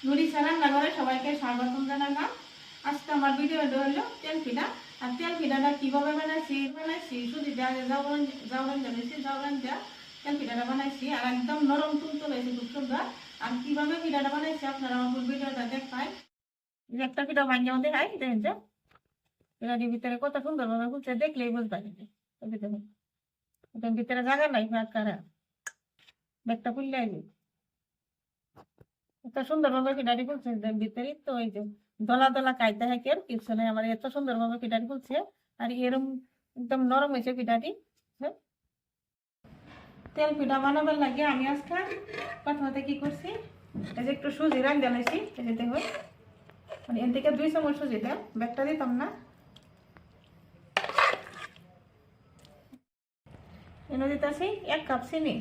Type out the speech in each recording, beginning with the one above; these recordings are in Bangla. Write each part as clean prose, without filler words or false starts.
নুরিশা রান্নাঘরে সবাইকে স্বাগতম জানালাম। আজকে আমার ভিডিওটা হলো তেল পিঠা। আর তেল পিঠাটা কীভাবে বানাইছি শুধু জাউরান জানাইছি, জাউরান যা তেল পিঠাটা বানাইছি আর একদম নরম তুলতুল হয়েছে, খুব সুন্দর। আর কীভাবে পিঠাটা বানাইছি আপনারা আমার ভিডিওটা দেখবেন। একটা পিঠা ভাঙিয়ে মধ্যে খাই, দেখেন যে পিঠাটির ভিতরে কত সুন্দরভাবে ফুলছে, দেখলেই বুঝবেন। এটার ভিতরে জায়গা নাই, ব্যাগটা খুললে এত সুন্দরভাবে পিঠাটি ফুলছে ভিতরে, তো ওই যে দলা দলা কাইতে থাকে কিছু নেই আমার, এত সুন্দরভাবে পিঠাটি ফুলছে। আর এরম একদম নরম হয়েছে পিঠাটি। তেল পিঠা বানাবার লাগে আমি আজকে প্রথমে কি করছি, এই যে একটু সুজি রাখ জ্বালাইছি, এই যে দেখো মানে এর থেকে 2 চামচ সুজিটা, ব্যাগটা দিতাম না। এনে দিতেছি 1 কাপ চিনি।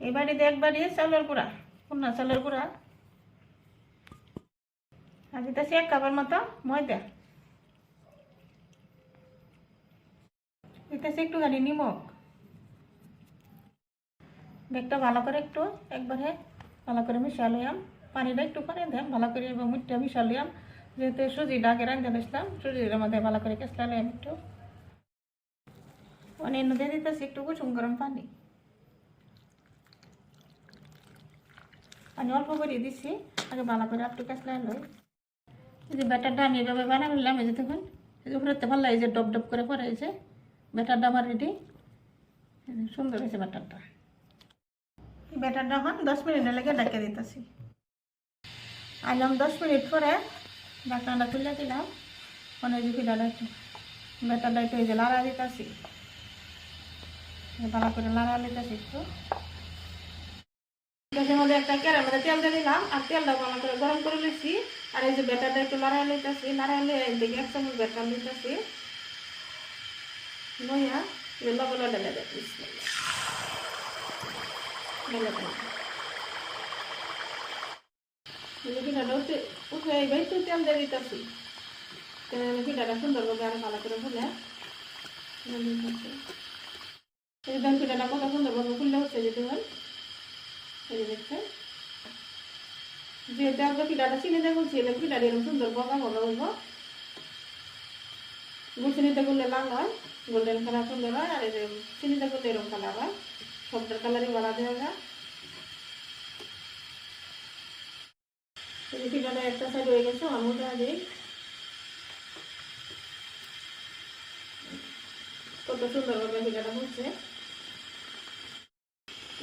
এই বাড়িতে একবারে চাউলের গুঁড়া, খুন্না চাউলের গুঁড়া। আর দিতেছি 1 কাপের মতো ময়দা। দিতেছি একটুখানি নিমখ। ব্যাগটা ভালো করে একটু একবারে ভালো করে মিশালাম, পানিটা একটু করে দেন ভালো করে, এবং মুঠটা মিশালাম। যেহেতু সুজিটা আগে রাঁধতে দিয়েছিলাম, সুজির মধ্যে ভালো করে কেসলাম একটু। অন্য দিয়ে দিতেছি একটু কুসুম গরম পানি। পানি অল্প করে দিচ্ছি, আগে ভালো করে একটু কেসলাই লই। এই যে ব্যাটারটা আমি এভাবে বানিয়ে নিলাম, এই যে দেখুন উপরে ভালো লাগে যে ডব ডব করে পরে, এই যে ব্যাটারটা আমার রেডি, সুন্দর হয়েছে ব্যাটারটা। ব্যাটারটা এখন 10 মিনিটের লেগে ঢেকে দিতেছি। আইলাম 10 মিনিট পরে ঢাকনাটা খুলে দিলাম। মানে যে পিঠাটা একটু ব্যাটারটা একটু এই যে লাড়া দিতেছি, ভালো করে লাড়া দিতেছি একটু। গ্যাসের মধ্যে একটা কেরার মধ্যে তেল দিয়ে দিলাম, আর তেলটা ভালো করে গরম করে নিচ্ছি। আর এই যে ব্যাটারটা একটু লাড়াই নিতেছি, লাড়াইলে দেখি 1 চামচ ব্যাটার নিতেছি নইয়া লবণ ঢেলে দেয় পিঠাটা উঠে এইবার একটু তেল দিয়ে দিতেছি, পিঠাটা সুন্দরভাবে আরো ভালো করে ফুলে পিঠাটা কত সুন্দরভাবে ফুললে হচ্ছে যেতে হয়। এই যে দেখছেন, যেহেতু আমরা পিঠাটা চিনিতে করছি, এলে পিঠাটা এরকম সুন্দর বগা বগা হইব। গুছিনিতে করলে লাল হয়, গোল্ডেন কালার সুন্দর হয়। আর এই যে চিনিতে করলে এরকম কালার হয়, সবটার কালারই বাড়া দেওয়া যায়। এই পিঠাটা একটা সাইড হয়ে গেছে, অন্যটা দিই। কত সুন্দরভাবে পিঠাটা হচ্ছে।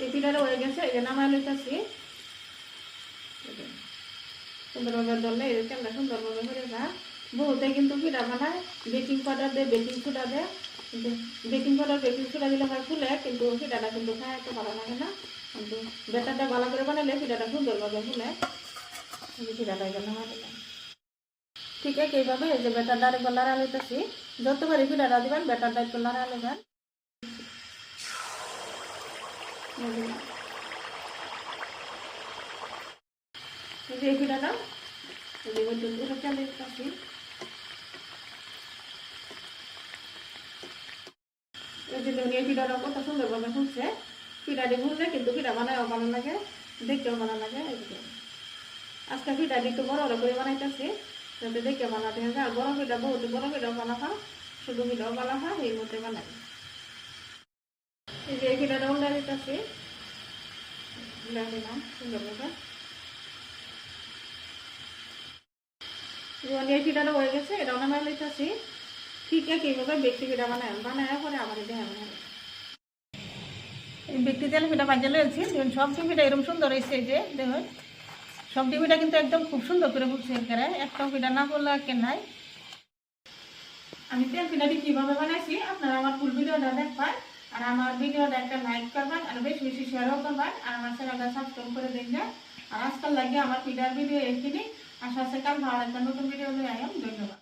এই পিঠাটা হয়ে গেছে, এই যে নামায় লইতেছি সুন্দরভাবে ধরলে এই তেলটা সুন্দরভাবে হয়ে যায়। বহুতে কিন্তু পিঠা বানায় বেকিং পাউডার দেয়, বেকিং সোডা দেয়, কিন্তু বেকিং পাউডার বেকিং সোডা দিলে হয় ফুলে, কিন্তু পিঠাটা কিন্তু খায় এত ভালো লাগে না। কিন্তু ব্যাটারটা ভালো করে বানালে পিঠাটা সুন্দরভাবে ফুলে। পিঠাটা এখানে নামাই দিলাম। ঠিক আছে, এইভাবে এই যে ব্যাটারটা একবার লাড়া লইতেছি, যতবারই পিঠাটা দিবেন ব্যাটারটা একটু লাড়া নেবেন। এই যে এই পিঠাটা চালিয়ে দিতেছি। এই যে এই পিঠাটা কত সুন্দরভাবে ফুলছে। পিঠাটি ফুললে কিন্তু পিঠা বানায়ও ভালো লাগে, দেখতেও ভালো লাগে। আজকে পিঠাটি একটু বড় বড় করে বানাইতেছি যাতে দেখে ভালো থাকে। আর বড় পিঠা বহুত বড় পিঠাও বানাফা, শুধু পিঠাও বানাফা, এই মধ্যে বানাই। এই যে এই পিঠাটা উল্টা দিতেছি, দিলাম সুন্দরভাবে। এই পিঠাটা হয়ে গেছে, এটাও নামাই লইতেছি। ঠিক আছে, এইভাবে ব্যক্তি পিঠা বানায় পরে আমার এই দেহা বানায়। এই ব্যক্তি তেল পিঠা বাজিয়ে লইছি, দেখুন সব পিঠা এরকম সুন্দর হয়েছে। এই যে দেখুন সব পিঠা কিন্তু একদম খুব সুন্দর করে ফুটছে, এখানে একটাও পিঠা না করলে কে নাই। আমি তেল পিঠাটি কীভাবে বানাইছি আপনারা আমার ফুল ভিডিওটা দেখবেন। আর আমার ভিডিওটা একটা লাইক করবেন, আর বেশি বেশি শেয়ারও করবেন, আর আমার চ্যানেলটা সাবস্ক্রাইব করে দেখবেন। আর আজকাল লাগে আমার পিঠার ভিডিও এখানে, আশা আছে কাল ভালো একটা নতুন ভিডিও নিয়ে আইম। ধন্যবাদ।